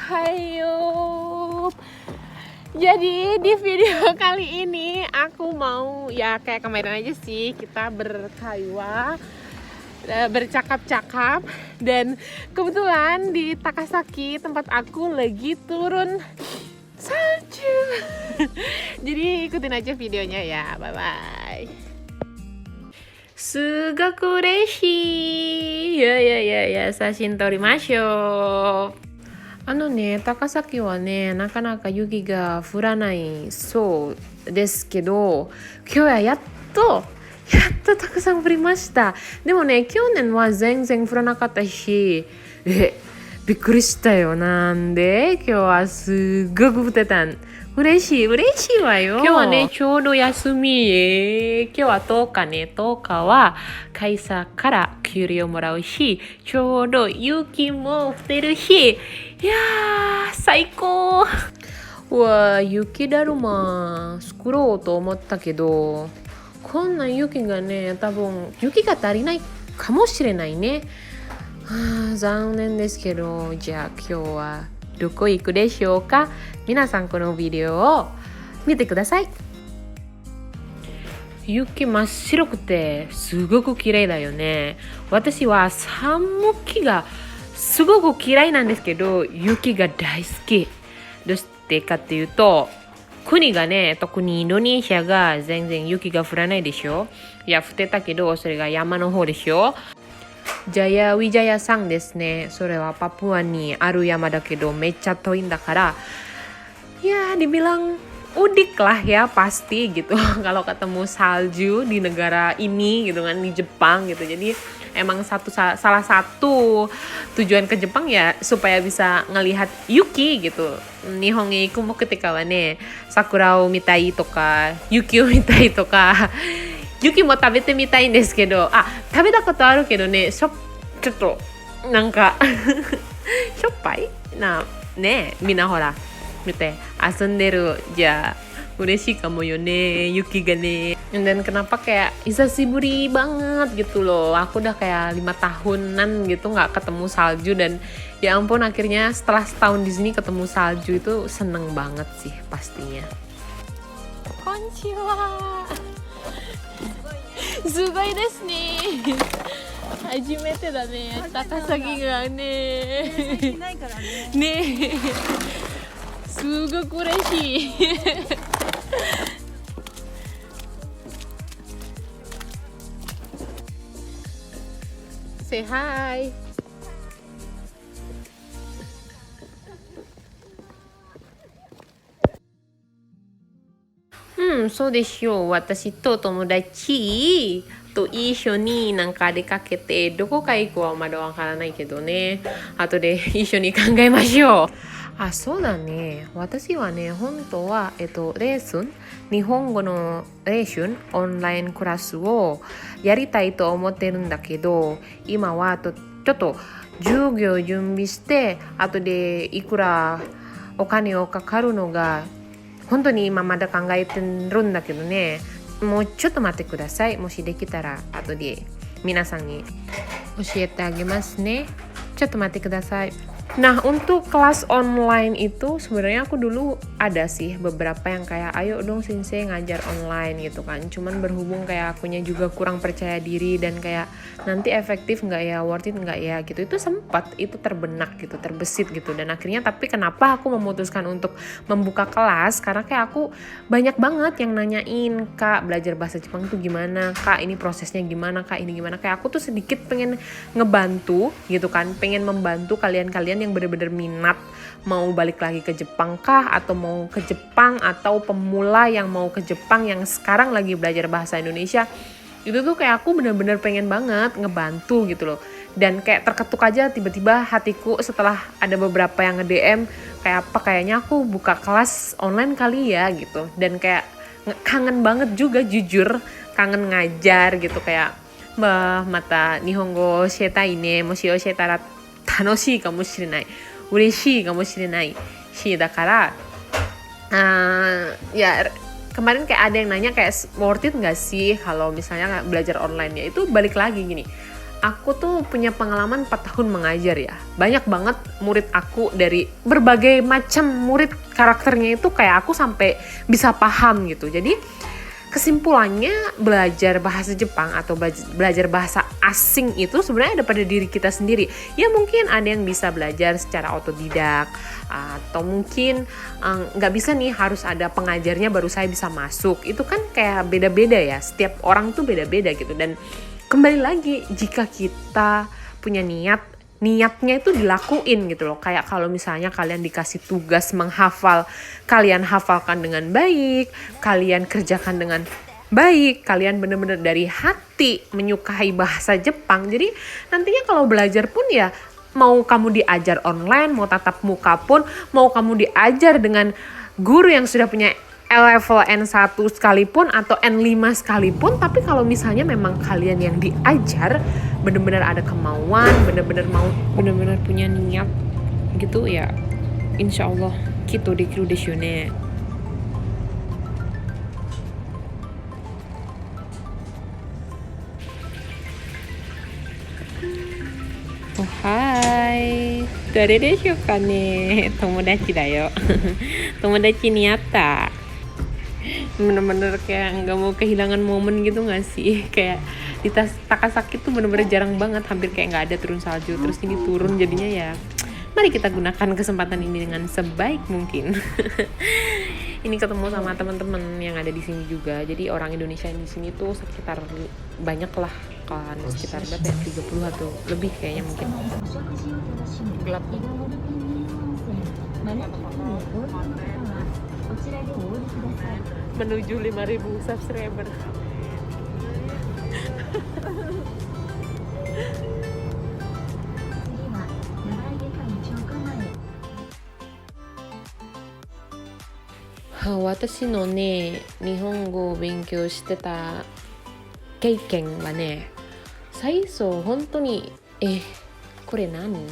Ohayo. Jadi di video kali ini aku mau ya kayak kemarin aja sih, kita berkaiwa, bercakap-cakap, dan kebetulan di Takasaki tempat aku lagi turun salju. Jadi ikutin aja videonya ya. Bye bye. Sugoku ureishii. Ya, sashin torimashou. 高崎はね、なかなか雪が降らないそうですけど、今日はやっとたくさん降りました。でもね、去年は全然降らなかったし、びっくりしたよ。なんで今日はすっごく降ってたん。嬉しいわよ。今日はね、ちょうど休み。今日は10日ね。10日は会社から給料もらうし、ちょうど雪も降ってるし、いやー、最高。雪だるま作ろうと思ったけど、こんな雪がね、多分雪が足りないかもしれないね。残念ですけど、じゃあ今日はどこ行くでしょうか。皆さんこのビデオを見てください。雪真っ白くてすごく綺麗だよね。私は寒気がすごく嫌いなんですけど、雪が大好き。どうしてかっていうと、国がね、特にインドネシアが全然雪が降らないでしょ。いや、降ってたけど、それが山の方でしょ。ジャヤウィジャヤ山ですね。それはパプアにある山だけどめっちゃ遠いんだから、ya dibilang udik lah ya pasti gitu kalau ketemu salju di negara ini gitu kan, di Jepang gitu. Jadi emang salah satu tujuan ke Jepang ya supaya bisa ngelihat yuki gitu. Nihon e iku mo ketika wa ne, sakura o mitai toka, yuki o mitai toka, 雪も食べてみたいんですけど、食べたことあるけどね、ちょっとなんかしょっぱいなね。みんなほら見て遊んでるじゃ嬉しいかもよね、雪がね。Dan kenapa kayak hisashiburi banget gitu loh. Aku udah kayak 5 tahunan gitu nggak ketemu salju, dan ya ampun akhirnya setelah setahun di sini ketemu salju itu seneng banget sih pastinya. Konnichiwa. すごいですね。初めてだね。高崎がね。最近ないからね。ね。すごく嬉しい。Say hi. そうですよ。私と友達と一緒になんか出かけて、どこか行くはまだわからないけどね。後で一緒に考えましょう。そうだね。私はね、本当はレッスン、日本語のレッスン、オンラインクラスをやりたいと思ってるんだけど、今はちょっと授業準備して、後でいくらお金をかかるのが本当に今まだ考えてるんだけどね。もうちょっと待ってください。もしできたら後で皆さんに教えてあげますね。ちょっと待ってください。Nah, untuk kelas online itu sebenarnya aku dulu ada sih beberapa yang kayak ayo dong sensei ngajar online gitu kan. Cuman berhubung kayak akunya juga kurang percaya diri dan kayak nanti efektif nggak ya, worth it nggak ya gitu. Itu sempat itu terbenak gitu, terbesit gitu. Dan akhirnya tapi kenapa aku memutuskan untuk membuka kelas, karena kayak aku banyak banget yang nanyain, Kak belajar bahasa Jepang tuh gimana, Kak ini prosesnya gimana, Kak ini gimana. Kayak aku tuh sedikit pengen ngebantu gitu kan, pengen membantu kalian-kalian yang benar-benar minat mau balik lagi ke Jepang kah, atau mau ke Jepang, atau pemula yang mau ke Jepang yang sekarang lagi belajar bahasa Indonesia. Itu tuh kayak aku benar-benar pengen banget ngebantu gitu loh. Dan kayak terketuk aja tiba-tiba hatiku setelah ada beberapa yang nge-DM kayak apa, kayaknya aku buka kelas online kali ya gitu. Dan kayak kangen banget juga, jujur kangen ngajar gitu, kayak mata nihongo shietai ne, moshi oshietara 楽しいかもしれない、嬉しいかもしれないし、だからya kemarin kayak ada yang nanya kayak worth it nggak sih kalau misalnya belajar online. Ya itu balik lagi gini, aku tuh punya pengalaman 4 tahun mengajar ya. Banyak banget murid aku dari berbagai macam murid, karakternya itu kayak aku sampai bisa paham gitu. Jadi kesimpulannya belajar bahasa Jepang atau belajar bahasa asing itu sebenarnya ada pada diri kita sendiri. Ya mungkin ada yang bisa belajar secara otodidak, atau mungkin nggak bisa nih harus ada pengajarnya baru saya bisa masuk. Itu kan kayak beda-beda ya, setiap orang tuh beda-beda gitu. Dan kembali lagi, jika kita punya niatnya itu dilakuin gitu loh. Kayak kalau misalnya kalian dikasih tugas menghafal, kalian hafalkan dengan baik, kalian kerjakan dengan baik, kalian benar-benar dari hati menyukai bahasa Jepang. Jadi nantinya kalau belajar pun ya, mau kamu diajar online, mau tatap muka pun, mau kamu diajar dengan guru yang sudah punya level N1 sekalipun atau N5 sekalipun, tapi kalau misalnya memang kalian yang diajar benar-benar ada kemauan, benar-benar punya niat gitu ya, insya Allah kito dekiru desho ne. Oh hai, dare desho ka ne? Tomodachi da yo. Tomodachi ni atta. Bener-bener kayak nggak mau kehilangan momen gitu nggak sih? Kayak di Takasaki tuh bener-bener jarang banget, hampir kayak nggak ada turun salju. Terus ini turun, jadinya ya mari kita gunakan kesempatan ini dengan sebaik mungkin. Ini ketemu sama teman-teman yang ada di sini juga. Jadi orang Indonesia yang di sini tuh sekitar banyak lah, kan sekitar berapa ya, 30 atau lebih kayaknya mungkin. Gelap. Menuju 5.000 subscriber. Watashi no ne, Nihongoを勉強してた経験はね、最初本当にこれ何？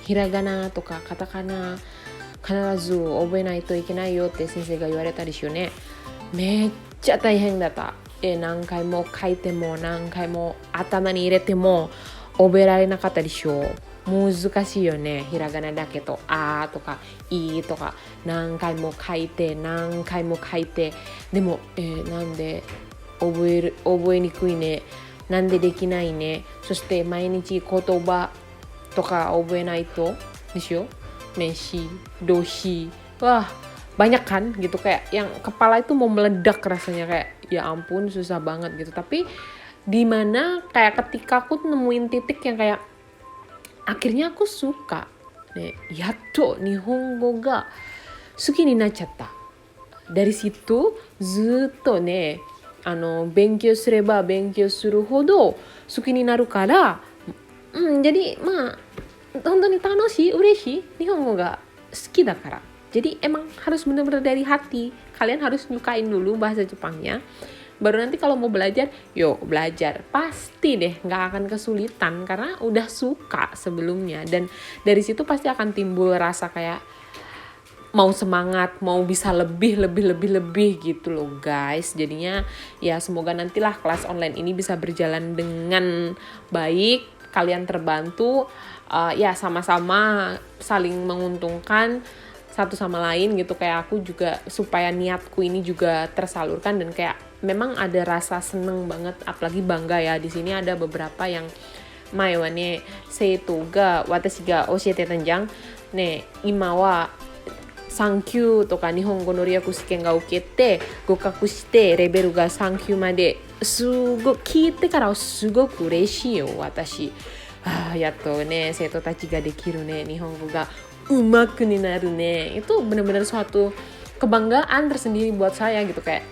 ひらがなとかカタカナ必ず覚えないといけないよって先生が言われたりしよね。めっちゃ大変だった。何回も書いても何回も頭に入れても覚えられなかったでしょう。難しいよね。ひらがなだけどあとかいとか何回も書いてでも、なんで覚えにくいね、なんでできないね、そして毎日言葉とか覚えないとでしょ。Meshi, doshi, wah banyak kan gitu, kayak yang kepala itu mau meledak rasanya, kayak ya ampun susah banget gitu. Tapi dimana kayak ketika aku nemuin titik yang kayak akhirnya aku suka nih, yatto nihongo ga suki ni nachatta. Dari situ zutto ne benkyou sureba benkyou suru hodo suki ni naru kara, jadi本当に楽しい、嬉しい、日本語が好きだから。Jadi emang harus benar-benar dari hati. Kalian harus nyukain dulu bahasa Jepangnya. Baru nanti kalau mau belajar, yuk belajar. Pasti deh nggak akan kesulitan karena udah suka sebelumnya. Dan dari situ pasti akan timbul rasa kayak mau semangat, mau bisa lebih gitu loh guys. Jadinya ya semoga nantilah kelas online ini bisa berjalan dengan baik. Kalian terbantu, ya sama-sama saling menguntungkan satu sama lain gitu. Kayak aku juga supaya niatku ini juga tersalurkan dan kayak memang ada rasa seneng banget, apalagi bangga ya. Di sini ada beberapa yang mae wa ne seito ga watashi ga oshiete tanjang ne ima wa sankyu to ka nihongo no ryaku shiken ga ukete gokaku shite level ga sankyu made聞いてからすごく嬉しいよ私。やっとね生徒たちができるね、日本語が上手くになるね. Itu benar-benar suatu kebanggaan tersendiri buat saya gitu. Kayak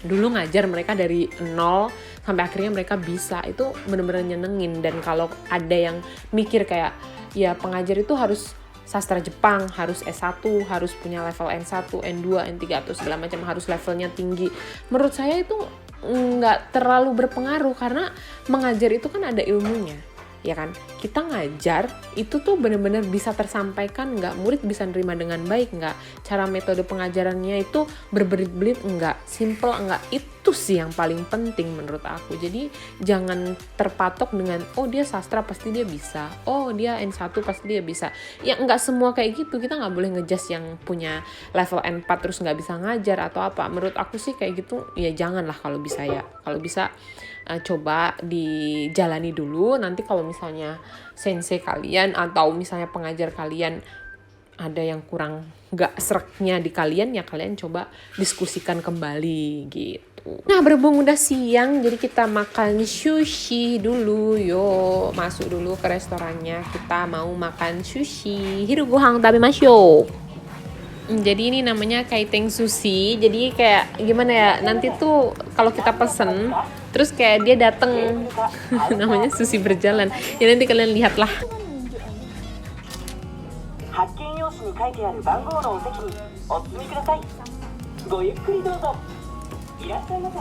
dulu ngajar mereka dari nol sampai akhirnya mereka bisa, itu benar-benar nyenengin. Dan kalau ada yang mikir kayak ya pengajar itu harus sastra Jepang, harus S1, harus punya level N1, N2, N3 atau segala macam, harus levelnya tinggi. Menurut saya itu nggak terlalu berpengaruh karena mengajar itu kan ada ilmunya. ya kan? Kita ngajar itu tuh benar-benar bisa tersampaikan nggak? Murid bisa nerima dengan baik nggak? Cara metode pengajarannya itu berbelit-belit nggak? Simple nggak? Itu sih yang paling penting menurut aku. Jadi jangan terpatok dengan oh dia sastra pasti dia bisa, oh dia N1 pasti dia bisa. Ya nggak semua kayak gitu. Kita nggak boleh ngejudge yang punya level N4 terus nggak bisa ngajar atau apa. Menurut aku sih kayak gitu ya janganlah kalau bisa ya. Kalau bisa coba dijalani dulu, nanti kalau misalnya sensei kalian atau misalnya pengajar kalian ada yang kurang gak sereknya di kalian, ya kalian coba diskusikan kembali gitu. Nah berhubung udah siang, jadi kita makan sushi dulu. Yuk masuk dulu ke restorannya, kita mau makan sushi. Hiru gohang tabemashou. Jadi ini namanya kaiteng sushi. Jadi kayak gimana ya, nanti tuh kalau kita pesen terus kayak dia dateng namanya sushi berjalan. Ya nanti kalian lihatlah. 発券用紙に書いてある番号のお席にお進みください。ごゆっくりどうぞ。いらっしゃいませ。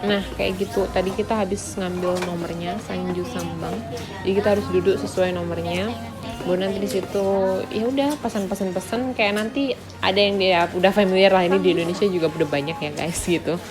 Nah kayak gitu, tadi kita habis ngambil nomornya Sanju Sambang, jadi kita harus duduk sesuai nomornya. Baru nanti di situ ya udah pesan kayak nanti ada yang dia udah familiar lah, ini di Indonesia juga udah banyak ya guys gitu.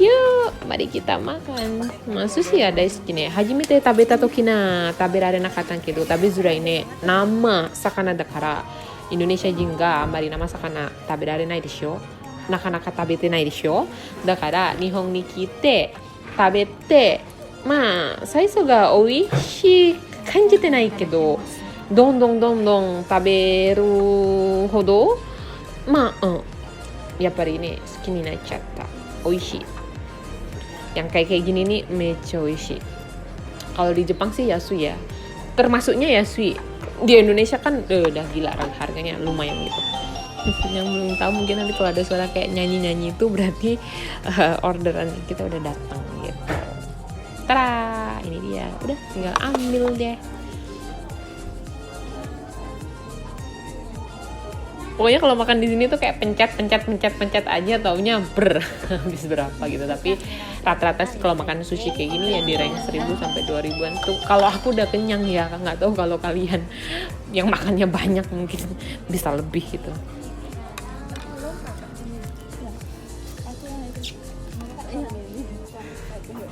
Yuk mari kita makan. Sushi ya daisuki ne. Hajimete tabeta toki na taberare nakata kedo tabezurai ne. Nama sakana dakara Indonesia jin ga amari nama sakana taberare nai desho. なかなか食べてないでしょ。だから日本に来て食べて、まあ最初が美味しい感じてないけど、どんどん食べるほどまあ、やっぱりね好きになっちゃった。美味しい。yang kayak gini nih mecha oishi. Kalau di Jepang sih yasui ya. Termasuknya yasui. Di Indonesia kan udah gila harganya lumayan gitu. Yang belum tahu mungkin nanti kalau ada suara kayak nyanyi-nyanyi itu berarti orderan kita udah datang gitu. Tara, ini dia. Udah tinggal ambil deh. Pokoknya kalau makan di sini tuh kayak pencet aja, taunya habis berapa gitu. Tapi rata-rata sih kalau makan sushi kayak gini ya di range 1.000 sampai 2.000-an tuh. Kalau aku udah kenyang ya, nggak tahu kalau kalian yang makannya banyak mungkin bisa lebih gitu.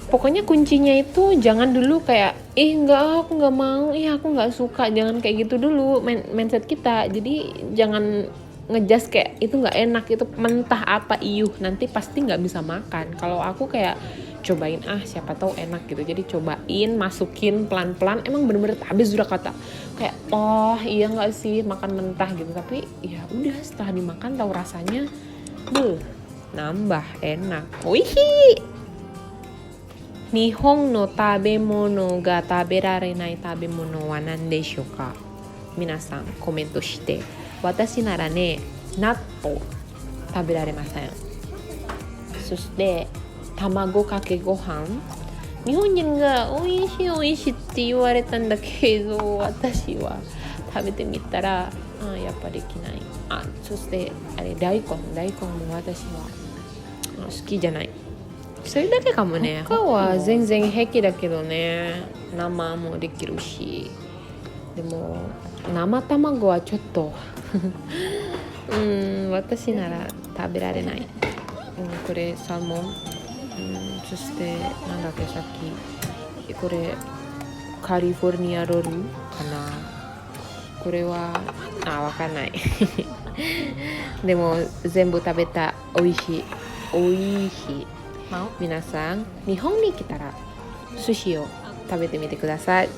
Pokoknya kuncinya itu jangan dulu kayak enggak aku nggak mau, aku nggak suka, jangan kayak gitu dulu mindset kita. Jadi jangan ngejudge kayak itu nggak enak, itu mentah apa nanti pasti nggak bisa makan. Kalau aku kayak cobain siapa tahu enak gitu, jadi cobain masukin pelan-pelan. Emang bener-bener habis sudah kata kayak iya nggak sih makan mentah gitu, tapi ya udah setelah dimakan tahu rasanya nambah enak. Wih. 日本の食べ物が食べられない食べ物は何でしょうか。皆さんコメントして。私ならね、納豆食べられません。そして卵かけご飯。日本人が美味しいって言われたんだけど、私は食べてみたらやっぱりできない。そして大根も私は好きじゃない。それだけかもね。他は全然平気だけどね。生もできるし。でも生卵はちょっと私なら食べられない。これサーモン、そしてなんだっけさっきこれカリフォルニアロールかな。これはわかんないでも全部食べた。美味しい。皆さん日本に来たら寿司を食べてみてください。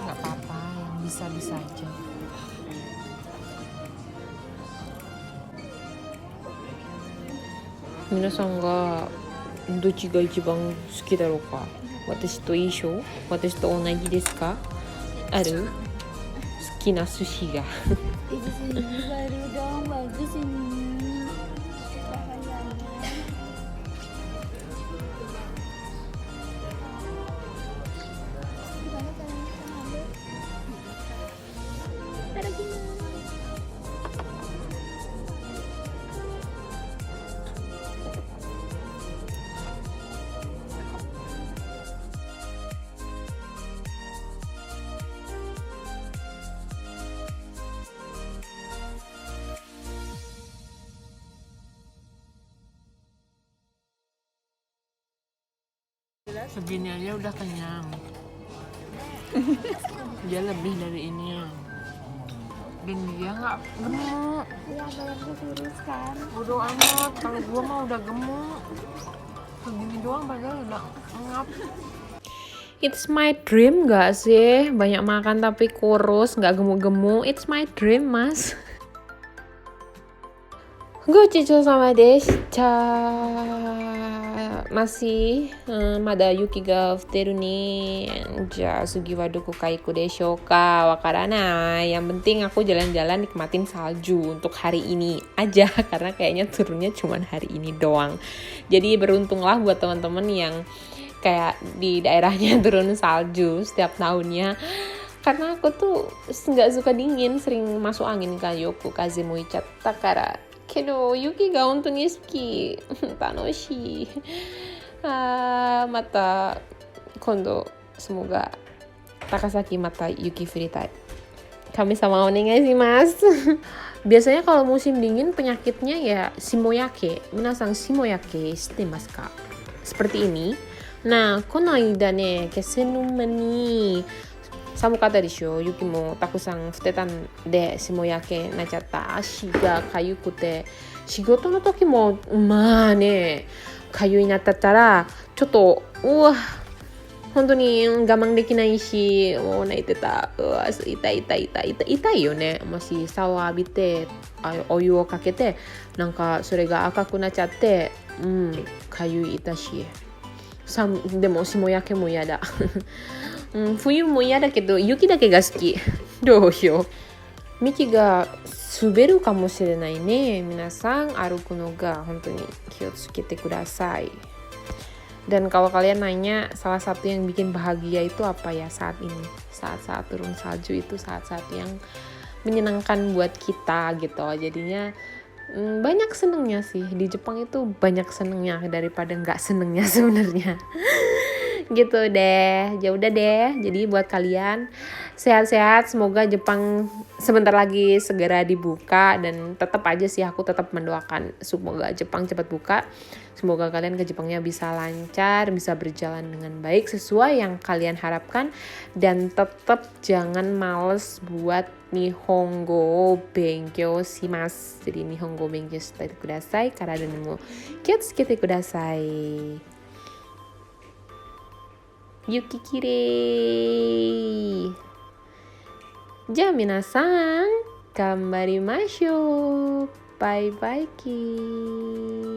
nggak apa-apa, yang bisa-bisa aja. Minasan ga dochi ga ichiban suki daro ka? Watashi to iishou? Watashi to onaji desu ka? Aru? Suki na sushi ga Segini aja udah kenyang. Dia lebih dari ini. Dan dia nggak gemuk. Iya, belum kurus kan. Bodoh amat, kalau gua mah udah gemuk. Segini doang padahal udah ngap. It's my dream gak sih? Banyak makan tapi kurus, gak gemuk-gemuk. It's my dream, mas. Gochicho sama deshita. Masih mada yuki ga futeru ni. Ja, sugi wa doko kaiku desho ka? Wakaranai. Yang penting aku jalan-jalan nikmatin salju untuk hari ini aja. Karena kayaknya turunnya cuma hari ini doang. Jadi beruntunglah buat teman-teman yang kayak di daerahnya turun salju setiap tahunnya. Karena aku tuh nggak suka dingin, sering masuk angin kan, yoku kaze mo ichatta kara. Kedo yuki ga hontou ni suki. Tanoshii. Mata kondo semoga Takasaki mata yuki furitai. Kami sama onegai shimasu. Biasanya kalau musim dingin penyakitnya ya shimoyake. Minasan shimoyake shitemasu ka? Seperti ini. Nah, この間ね、気仙沼に寒かったでしょ。雪もたくさん降ってたんで、霜焼けになっちゃった。足がかゆくて、仕事の時もまあね、かゆいなったったら、ちょっと本当に我慢できないし、もう泣いてた。痛いよね。もしシャワー浴びて、お湯をかけて、なんかそれが赤くなっちゃって、かゆい痛し。でも霜焼けも嫌だ。冬も嫌だけど雪だけが好き。どうしよう。ミキが滑るかもしれないね。皆さん歩くのが本当に気をつけてください。Dan kalau kalian nanya salah satu yang bikin bahagia itu apa ya saat ini? Saat-saat turun salju itu saat-saat yang menyenangkan buat kita gitu. Jadinya banyak senengnya sih. Di Jepang itu banyak senengnya daripada nggak senengnya sebenarnya. Gitu deh. Ya udah deh. Jadi buat kalian sehat-sehat, semoga Jepang sebentar lagi segera dibuka, dan tetap aja sih aku tetap mendoakan semoga Jepang cepat buka. Semoga kalian ke Jepangnya bisa lancar, bisa berjalan dengan baik sesuai yang kalian harapkan, dan tetap jangan males buat Nihongo benkyou shimasu. Jadi Nihongo benkyou shite kudasai, karada ni mo kiyotsukete kudasai. Yuki kirei. じゃあ皆さん頑張りましょう。バイバイキー。